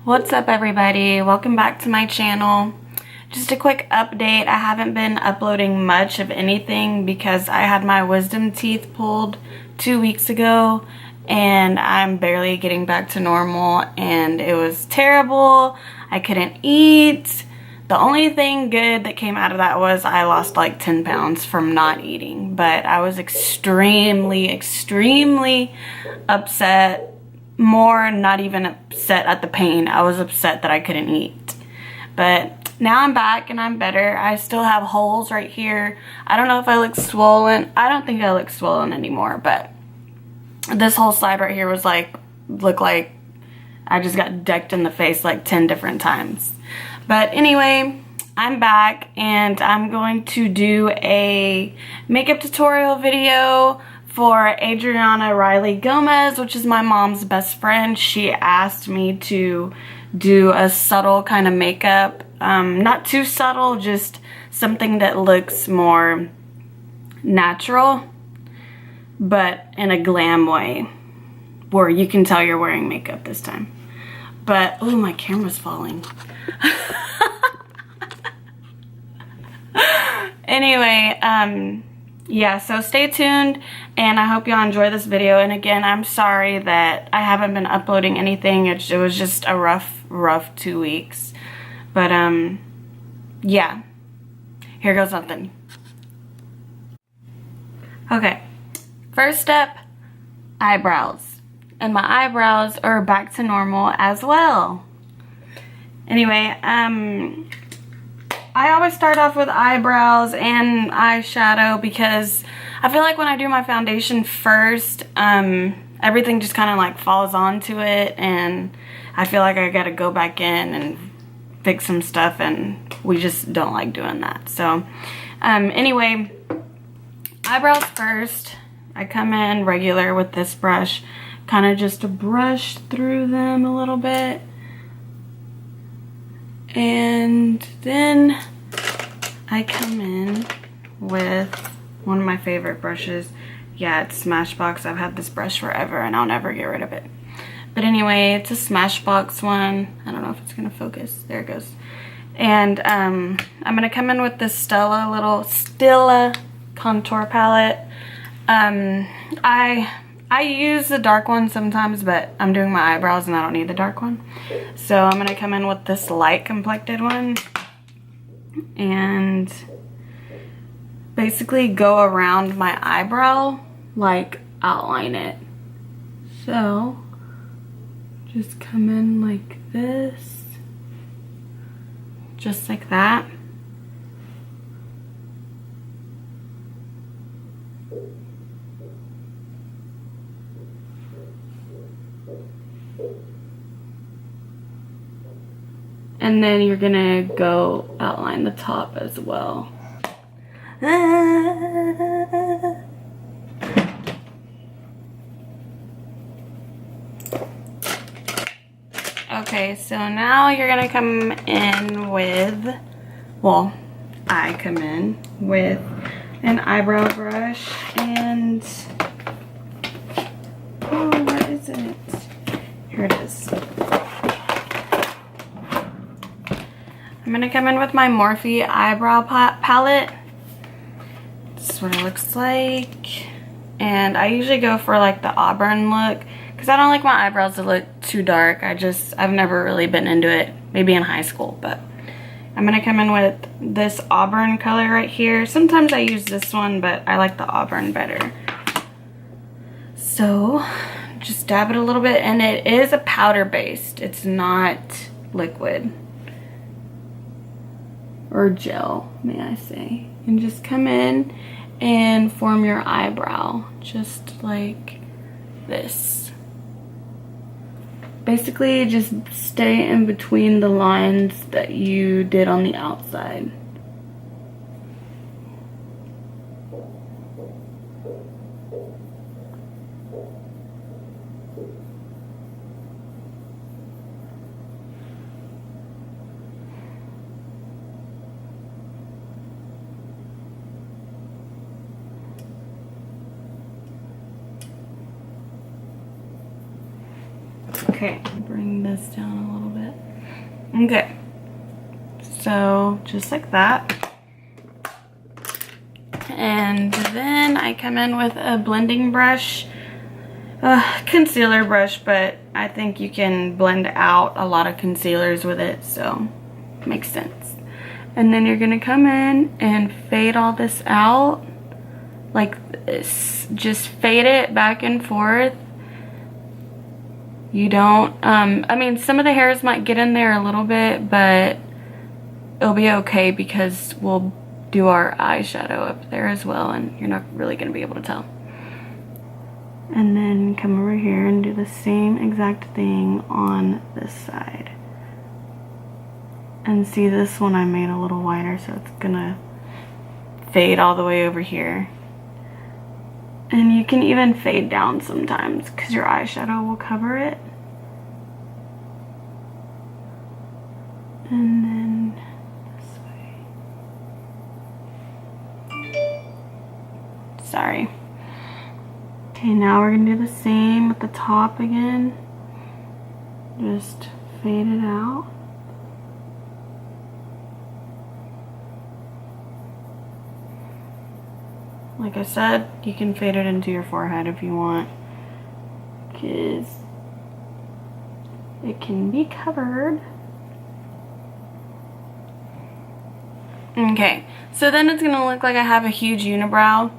What's up everybody? Welcome back to my channel. Just a quick update. I haven't been uploading much of anything because I had my wisdom teeth pulled 2 weeks ago and I'm barely getting back to normal and it was terrible. I couldn't eat. The only thing good that came out of that was I lost like 10 pounds from not eating, but I was extremely upset. More not even upset at the pain. I was upset that I couldn't eat. But now I'm back and I'm better. I still have holes right here. I don't know if I look swollen. I don't think I look swollen anymore, but this whole side right here was looked like I just got decked in the face like 10 different times. But anyway, I'm back and I'm going to do a makeup tutorial video for Adriana Riley Gomez, which is my mom's best friend. She asked me to do a subtle kind of makeup. Not too subtle, just something that looks more natural, but in a glam way, where you can tell you're wearing makeup this time. But, oh, my camera's falling. Anyway, yeah, so stay tuned and I hope y'all enjoy this video. And again, I'm sorry that I haven't been uploading anything. It was just a rough 2 weeks. But yeah, here goes nothing. Okay, first up, eyebrows. And my eyebrows are back to normal as well. Anyway, I always start off with eyebrows and eyeshadow because I feel like when I do my foundation first, everything just kind of like falls onto it and I feel like I gotta go back in and fix some stuff and we just don't like doing that. So anyway, eyebrows first. I come in regular with this brush, kind of just to brush through them a little bit. And then I come in with one of my favorite brushes. Yeah, it's Smashbox. I've had this brush forever and I'll never get rid of it. But anyway, it's a Smashbox one. I don't know if it's gonna focus. There it goes. And I'm gonna come in with this Stila contour palette. I use the dark one sometimes, but I'm doing my eyebrows and I don't need the dark one. So I'm going to come in with this light complected one and basically go around my eyebrow, like outline it. So just come in like this, just like that. And then you're gonna go outline the top as well. Okay, so now you're gonna come in with, well, I come in with an eyebrow brush and, oh, where is it? Here it is. I'm gonna come in with my Morphe eyebrow palette. This is what it looks like. And I usually go for like the auburn look because I don't like my eyebrows to look too dark. I've never really been into it, maybe in high school, but I'm gonna come in with this auburn color right here. Sometimes I use this one, but I like the auburn better. So just dab it a little bit, and it is a powder based. It's not liquid. Or gel, may I say. And just come in and form your eyebrow just like this. Basically just stay in between the lines that you did on the outside. Okay, bring this down a little bit. Okay, so just like that. And then I come in with a blending brush, concealer brush, but I think you can blend out a lot of concealers with it, so it makes sense. And then you're gonna come in and fade all this out like this. Just fade it back and forth. You don't, I mean, some of the hairs might get in there a little bit, but it'll be okay because we'll do our eyeshadow up there as well, and you're not really gonna be able to tell. And then come over here and do the same exact thing on this side. And see, this one I made a little wider, so it's gonna fade all the way over here. And you can even fade down sometimes because your eyeshadow will cover it. And then this way. Sorry. Okay, now we're gonna do the same with the top again. Just fade it out. Like I said, you can fade it into your forehead if you want, because it can be covered. Okay, so then it's gonna look like I have a huge unibrow,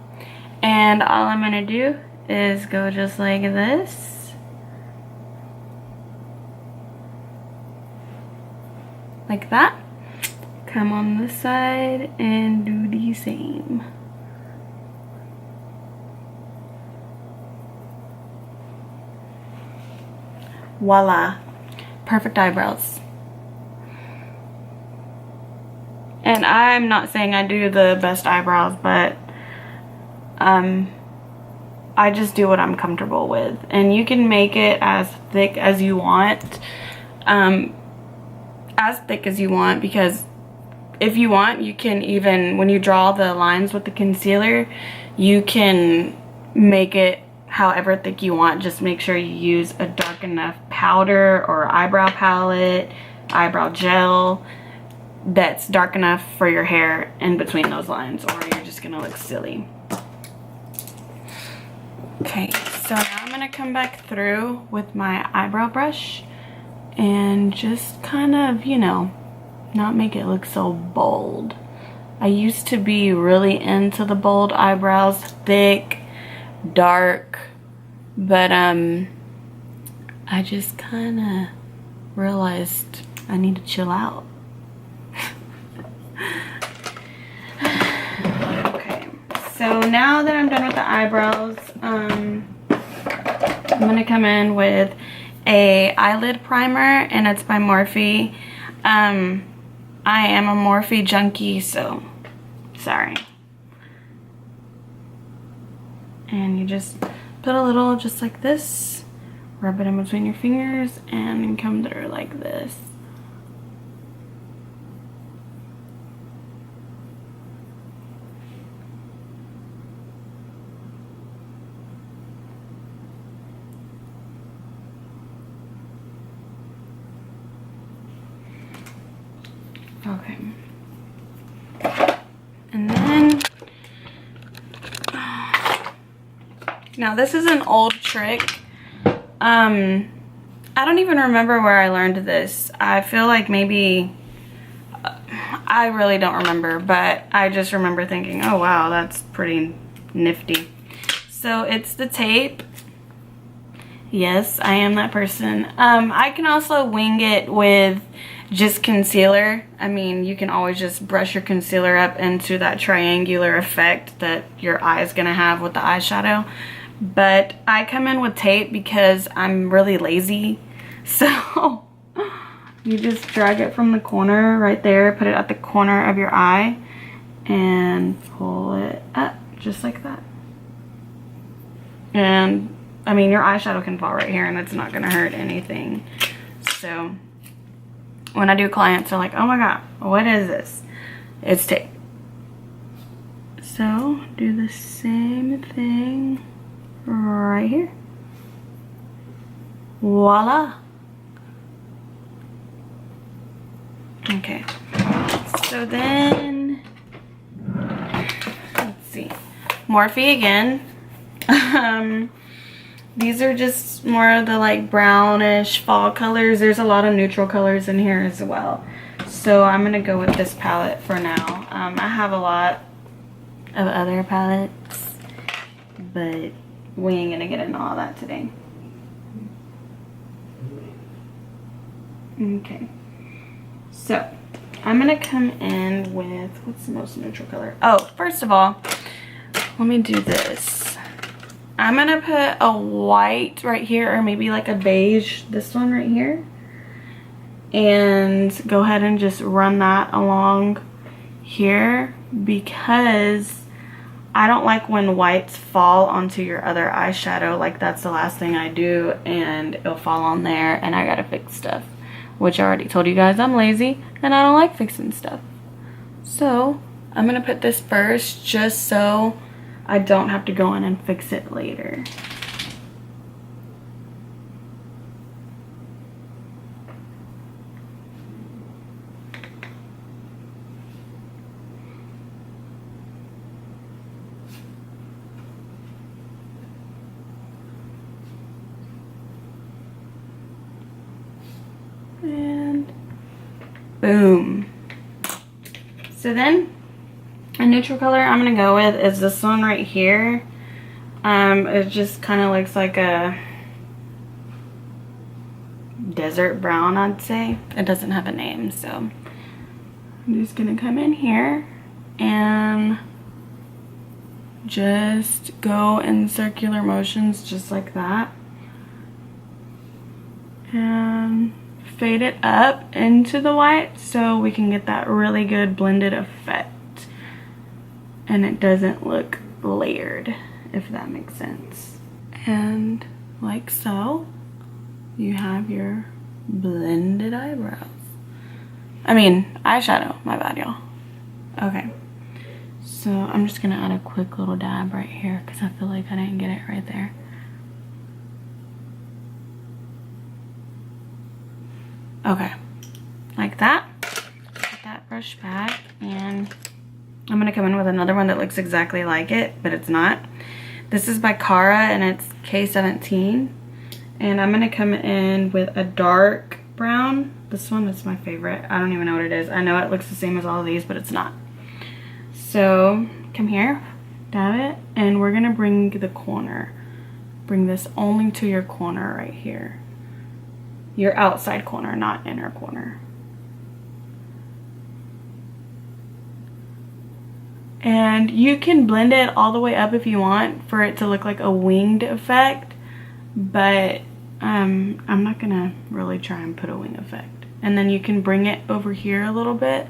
and all I'm gonna do is go just like this. Like that. Come on this side and do the same. Voila, perfect eyebrows. And I'm not saying I do the best eyebrows, but I just do what I'm comfortable with. And you can make it as thick as you want, because if you want, you can even, when you draw the lines with the concealer, you can make it however thick you want. Just make sure you use a dark enough powder or eyebrow palette, eyebrow gel that's dark enough for your hair in between those lines, or you're just gonna look silly. Okay, so now I'm gonna come back through with my eyebrow brush and just kind of, you know, not make it look so bold. I used to be really into the bold eyebrows, thick, dark, but I just kind of realized I need to chill out. Okay, so now that I'm done with the eyebrows, I'm gonna come in with a eyelid primer, and it's by Morphe. I am a Morphe junkie, so sorry. And you just put a little just like this, rub it in between your fingers, and come through like this. Okay. And then, now this is an old trick. I don't even remember where I learned this. I feel like maybe, I really don't remember, but I just remember thinking, oh wow, that's pretty nifty. So it's the tape. Yes, I am that person. I can also wing it with just concealer. I mean, you can always just brush your concealer up into that triangular effect that your eye is gonna have with the eyeshadow. But I come in with tape because I'm really lazy. So you just drag it from the corner right there, put it at the corner of your eye, and pull it up just like that. And I mean, your eyeshadow can fall right here and it's not gonna hurt anything. So when I do clients, they're like, oh my god, what is this? It's tape. So do the same thing right here. Voila. Okay, so then, let's see, Morphe again. These are just more of the like brownish fall colors. There's a lot of neutral colors in here as well. So I'm gonna go with this palette for now. I have a lot of other palettes, but we ain't gonna get into all that today. Okay, so I'm gonna come in with, what's the most neutral color? Oh, first of all, let me do this. I'm gonna put a white right here, or maybe like a beige, this one right here, and go ahead and just run that along here, because I don't like when whites fall onto your other eyeshadow. Like, that's the last thing I do, and it'll fall on there and I gotta fix stuff, which I already told you guys I'm lazy and I don't like fixing stuff. So I'm gonna put this first just so I don't have to go in and fix it later. And boom. So then, a neutral color I'm gonna go with is this one right here. It just kind of looks like a desert brown, I'd say. It doesn't have a name, so I'm just gonna come in here and just go in circular motions just like that, and fade it up into the white so we can get that really good blended effect and it doesn't look layered, if that makes sense. And like so, you have your blended eyebrows. I mean, eyeshadow, my bad, y'all. Okay, so I'm just gonna add a quick little dab right here because I feel like I didn't get it right there. Okay, like that. Put that brush back, and I'm gonna come in with another one that looks exactly like it, but it's not. This is by Cara and it's K17. And I'm gonna come in with a dark brown. This one is my favorite. I don't even know what it is. I know it looks the same as all of these, but it's not. So come here, dab it, and we're gonna bring the corner. Bring this only to your corner right here. Your outside corner, not inner corner. And you can blend it all the way up if you want for it to look like a winged effect, but I'm not gonna really try and put a wing effect. And then you can bring it over here a little bit,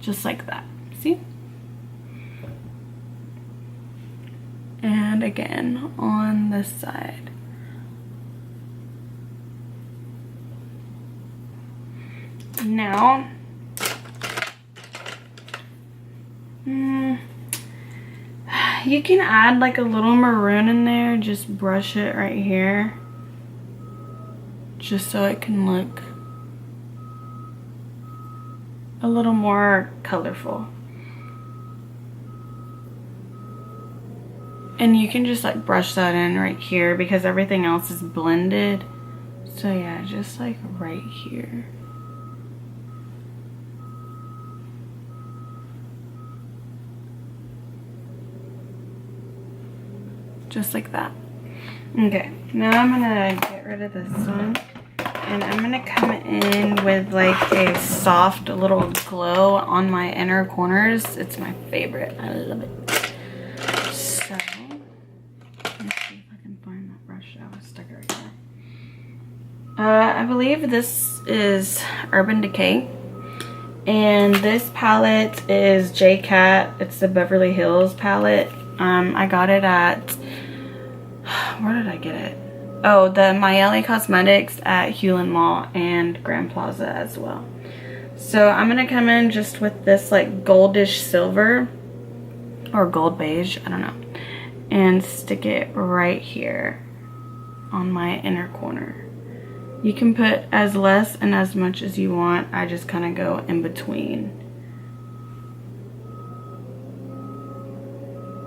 just like that, see? And again, on this side. Now, you can add like a little maroon in there. Just brush it right here, just so it can look a little more colorful. And you can just like brush that in right here because everything else is blended. So yeah, just like right here. Just like that. Okay, now I'm gonna get rid of this one, and I'm gonna come in with like a soft little glow on my inner corners. It's my favorite. I love it. So let's see if I can find that brush. I was stuck right there. I believe this is Urban Decay, and this palette is J-Cat. It's the Beverly Hills palette. I got it at, where did I get it? Oh, the Mayeli Cosmetics at Hewlin Mall and Grand Plaza as well. So I'm gonna come in just with this like goldish silver or gold beige, I don't know, and stick it right here on my inner corner. You can put as less and as much as you want. I just kind of go in between.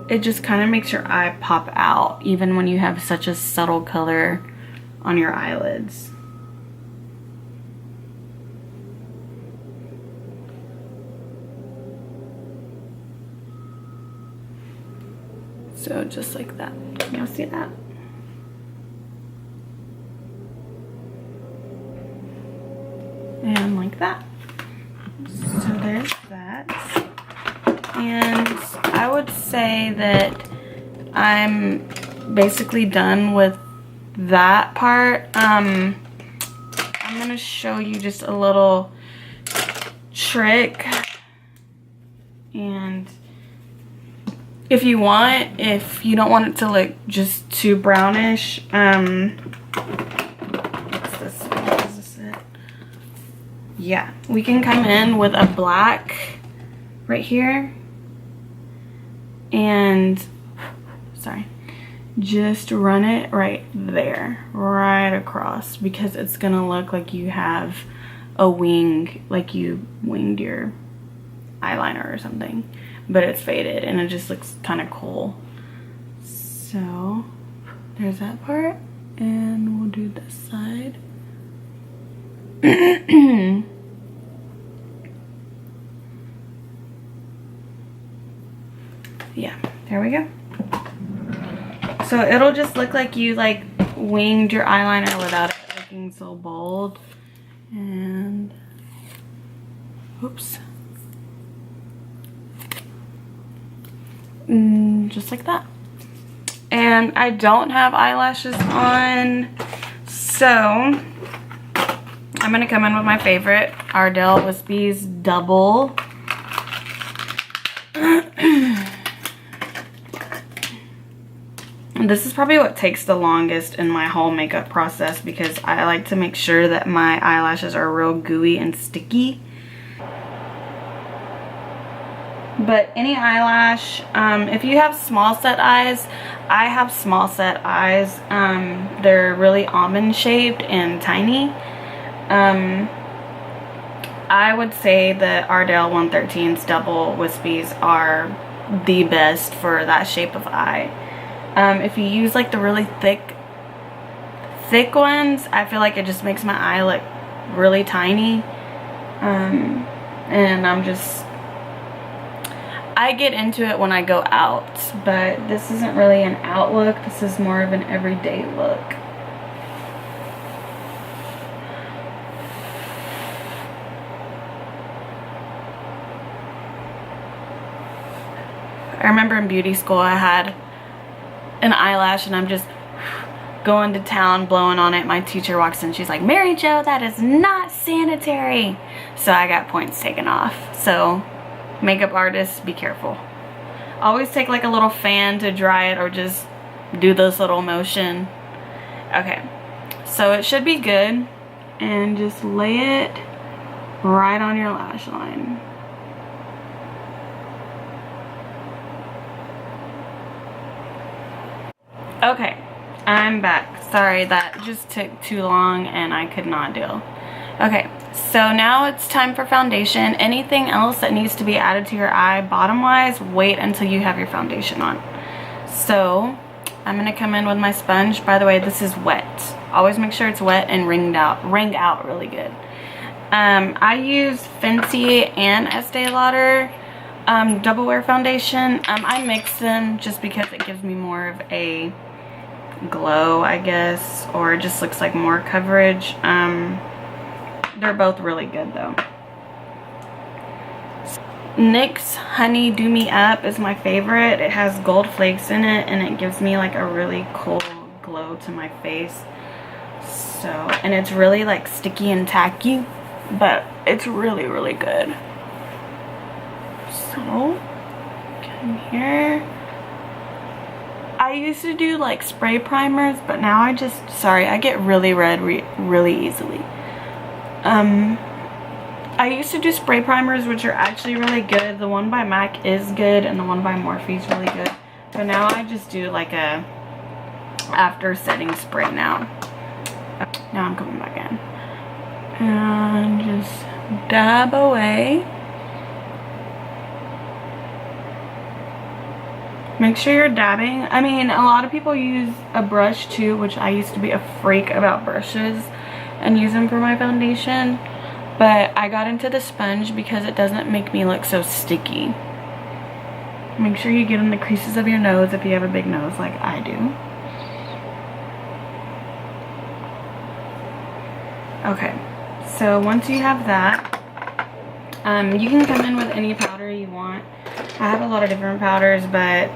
It just kind of makes your eye pop out, even when you have such a subtle color on your eyelids. So just like that. Can y'all see that? And like that. So there's that. And I would say that I'm basically done with that part. I'm gonna show you just a little trick. And if you don't want it to look just too brownish, what's this? What is this? Yeah, we can come in with a black right here and just run it right there, right across, because it's gonna look like you have a wing, like you winged your eyeliner or something, but it's faded and it just looks kind of cool. So there's that part, and we'll do this side. Yeah, there we go. So it'll just look like you like winged your eyeliner without it looking so bold. And oops. Just like that. And I don't have eyelashes on, so I'm gonna come in with my favorite, Ardell Wispies Double. This is probably what takes the longest in my whole makeup process, because I like to make sure that my eyelashes are real gooey and sticky. But any eyelash, if you have small set eyes, I have small set eyes. They're really almond shaped and tiny. I would say that Ardell 113's Double Wispies are the best for that shape of eye. If you use like the really thick ones, I feel like it just makes my eye look really tiny. And I get into it when I go out, but this isn't really an out look. This is more of an everyday look. I remember in beauty school I had an eyelash and I'm just going to town blowing on it. My teacher walks in, she's like, "Mary Jo, that is not sanitary." So I got points taken off. So makeup artists, be careful. Always take like a little fan to dry it, or just do this little motion. Okay, so it should be good, and just lay it right on your lash line. Okay, I'm back. Sorry, that just took too long and I could not deal. Okay, so now it's time for foundation. Anything else that needs to be added to your eye bottom wise, wait until you have your foundation on. So I'm gonna come in with my sponge. By the way, this is wet. Always make sure it's wet and ringed out really good. I use Fenty and Estee Lauder double wear foundation. I mix them just because it gives me more of a glow, I guess, or it just looks like more coverage. They're both really good though. NYX Honey Do Me Up is my favorite. It has gold flakes in it and it gives me like a really cool glow to my face. So, and it's really like sticky and tacky, but it's really good. So, come here. I used to do like spray primers, but now I get really red really easily. I used to do spray primers, which are actually really good. The one by MAC is good and the one by Morphe is really good. But now I just do like a after setting spray now. Now I'm coming back in. And just dab away. Make sure you're dabbing. I mean, a lot of people use a brush too, which I used to be a freak about brushes and use them for my foundation. But I got into the sponge because it doesn't make me look so sticky. Make sure you get in the creases of your nose if you have a big nose like I do. Okay, so once you have that, you can come in with any powder you want. I have a lot of different powders, but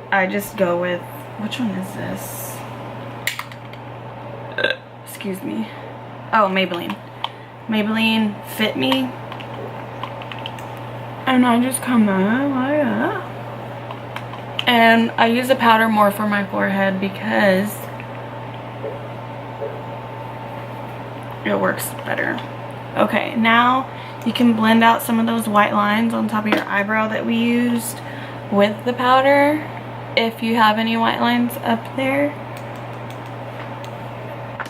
I just go with, which one is this? Excuse me. Oh, Maybelline. Maybelline Fit Me. And I just come in like that. And I use the powder more for my forehead because it works better. Okay, now you can blend out some of those white lines on top of your eyebrow that we used with the powder, if you have any white lines up there.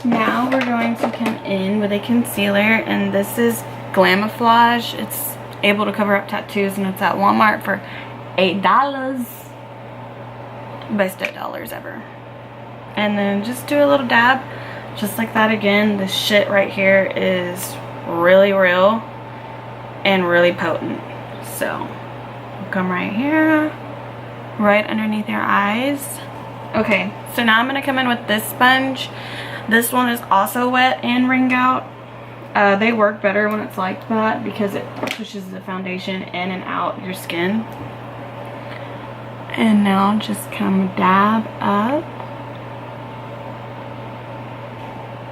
Now we're going to come in with a concealer, and this is Glamouflage. It's able to cover up tattoos, and it's at Walmart for $8. Best $8 ever. And then just do a little dab, just like that again. This shit right here is really real and really potent. So we'll come right here, right underneath your eyes. Okay, so now I'm gonna come in with this sponge. This one is also wet and wring out. They work better when it's like that because it pushes the foundation in and out your skin. And now just come dab up.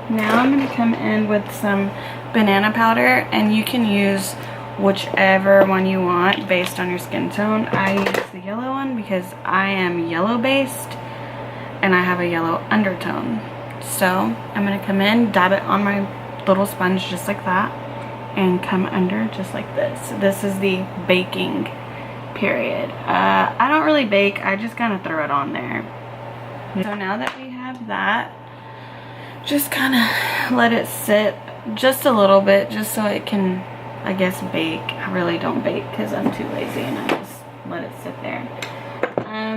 Now I'm going to come in with some banana powder, and you can use whichever one you want based on your skin tone. I use the yellow one because I am yellow based and I have a yellow undertone. So I'm going to come in, dab it on my little sponge just like that, and come under just like this. This is the baking period. I don't really bake, I just kind of throw it on there. So now that we have that, just kind of let it sit just a little bit, just so it can, I guess, bake. I really don't bake because I'm too lazy, and I just let it sit there.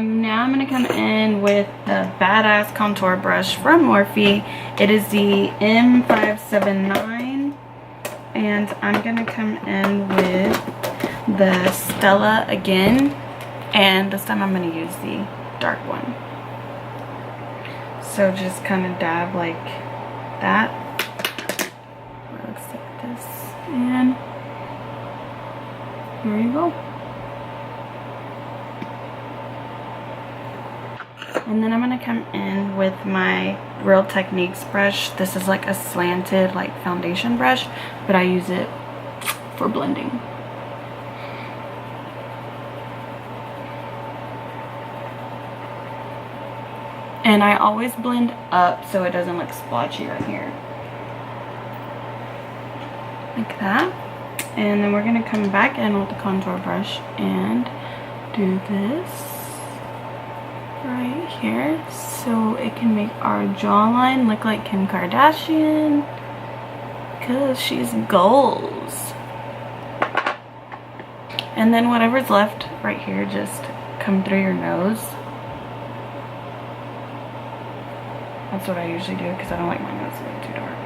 Now I'm going to come in with the badass contour brush from Morphe. It is the M579, and I'm going to come in with the Stella again, and this time I'm going to use the dark one. So just kind of dab like that. It looks like this, and here you go. And then I'm going to come in with my Real Techniques brush. This is like a slanted like foundation brush, but I use it for blending. And I always blend up so it doesn't look splotchy right here. Like that. And then we're going to come back in with the contour brush and do this right here so it can make our jawline look like Kim Kardashian, because she's goals. And then whatever's left right here, just come through your nose. That's what I usually do because I don't like my nose to be too dark.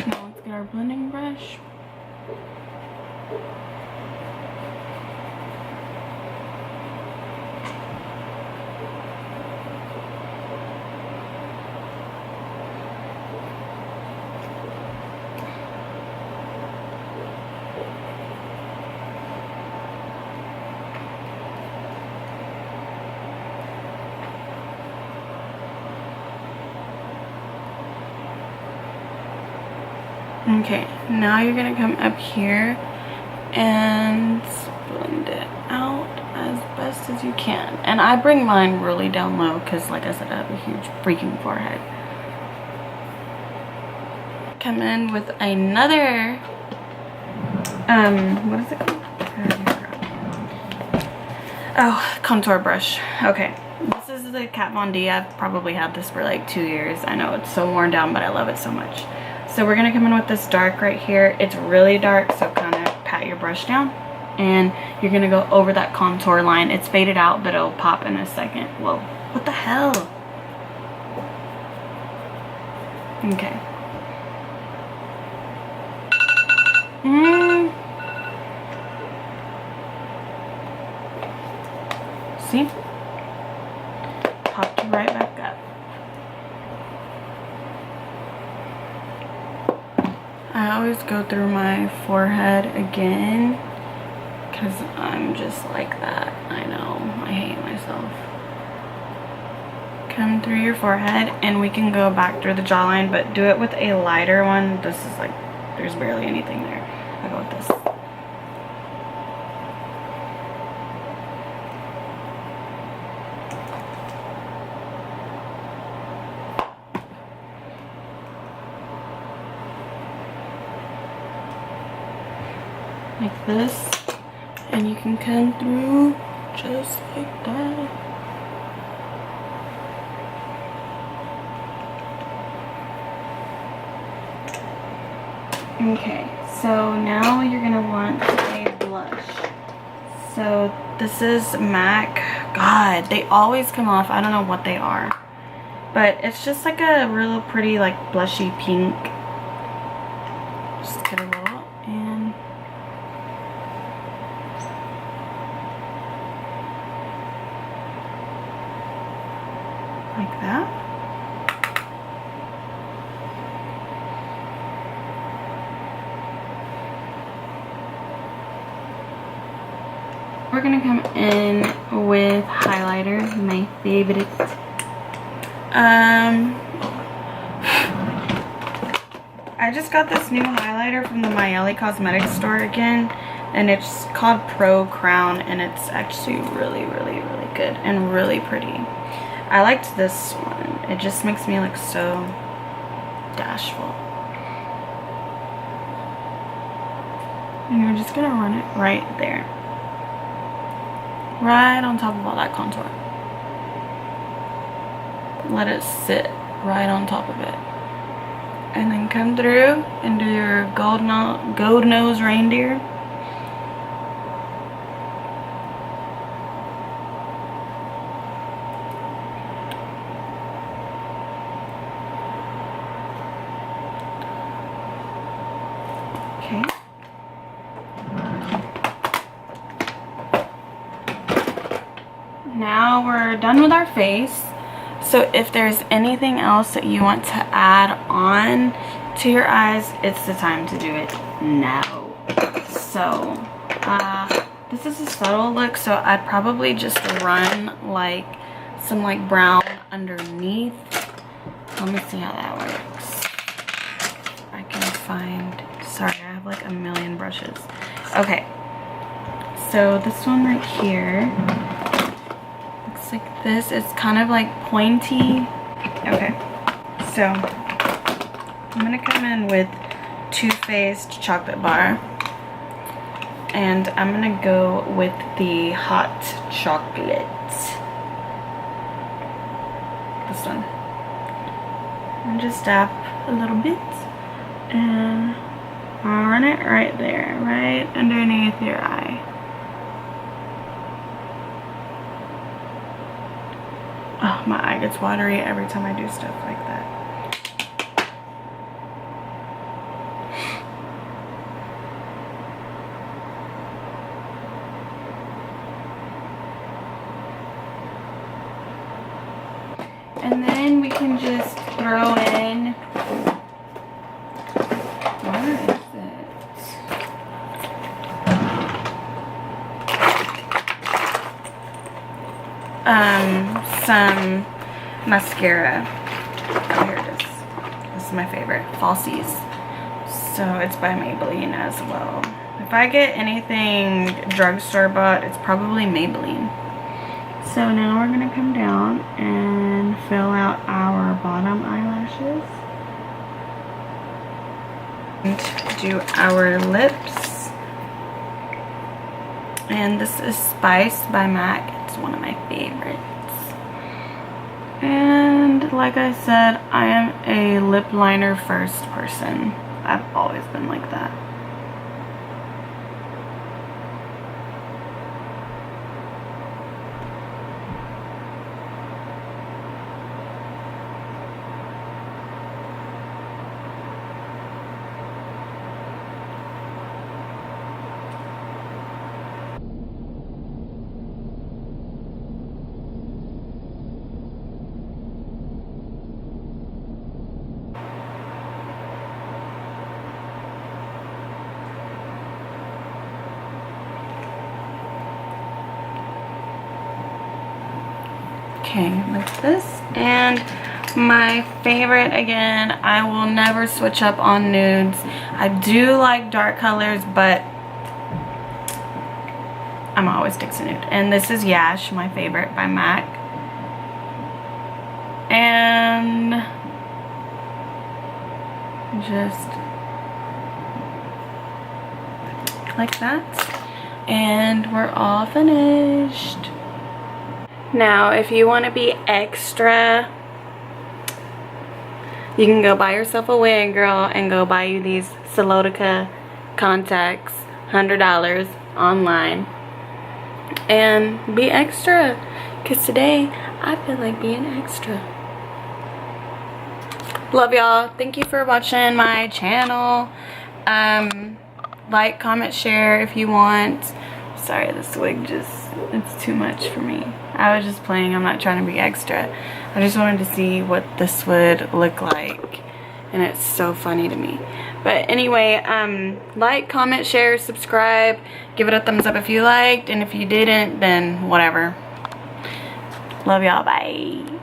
Now let's get our blending brush. Okay, now you're gonna come up here and blend it out as best as you can. And I bring mine really down low because, like I said, I have a huge freaking forehead. Come in with another, what is it called? Oh, contour brush. Okay, this is is a Kat Von D. I've probably had this for like 2 years. I know it's so worn down, but I love it so much. So we're gonna come in with this dark right here. It's really dark, so kind of pat your brush down. And you're gonna go over that contour line. It's faded out, but it'll pop in a second. Whoa, what the hell? Okay. See? Popped right back up. I always go through my forehead again because I'm just like that. I know, I hate myself. Come through your forehead, and we can go back through the jawline, but do it with a lighter one. This is like, there's barely anything there. I go with this. Like this, and you can come through just like that. Okay, so now you're gonna want a blush. So this is MAC. God, they always come off. I don't know what they are, but it's just like a real pretty, like blushy pink. Just get a little and like that. We're gonna come in with highlighter, my favorite. I just got this new highlighter from the Myeli Cosmetics store again, and it's called Pro Crown, and it's actually really, really, really good and really pretty. I liked this one. It just makes me look so dashful. And you're just gonna run it right there. Right on top of all that contour. Let it sit right on top of it. And then come through and do your gold nose reindeer. Okay. Now we're done with our face. So if there's anything else that you want to add on to your eyes, it's the time to do it now. So this is a subtle look, so I'd probably just run like some like brown underneath. Let me see how that works. I can find, sorry, I have like a million brushes. Okay, so this one right here, like this. It's kind of like pointy. Okay, so I'm gonna come in with Too Faced chocolate bar, and I'm gonna go with the hot chocolate, this one, and just dab a little bit and run it right there, right underneath your eye. Oh, my eye gets watery every time I do stuff like that. And then we can just throw in, what is it? Some mascara. Oh, here it is. This is my favorite, Falsies. So it's by Maybelline as well. If I get anything drugstore bought, it's probably Maybelline. So now we're gonna come down and fill out our bottom eyelashes and do our lips. And this is Spice by MAC. It's one of my favorites. And like I said, I am a lip liner first person. I've always been like that. Okay, like this. And my favorite, again, I will never switch up on nudes. I do like dark colors, but I'm always stick to nude. And this is Yash, my favorite, by MAC. And just like that. And we're all finished. Now, if you want to be extra, you can go buy yourself a wig, girl, and go buy you these Celotica contacts, $100 online, and be extra, because today I feel like being extra. Love y'all. Thank you for watching my channel. Like, comment, share if you want. Sorry, this wig it's too much for me. I was just playing. I'm not trying to be extra. I just wanted to see what this would look like, and it's so funny to me. But anyway, like, comment, share, subscribe, give it a thumbs up if you liked, and if you didn't, then whatever. Love y'all. Bye.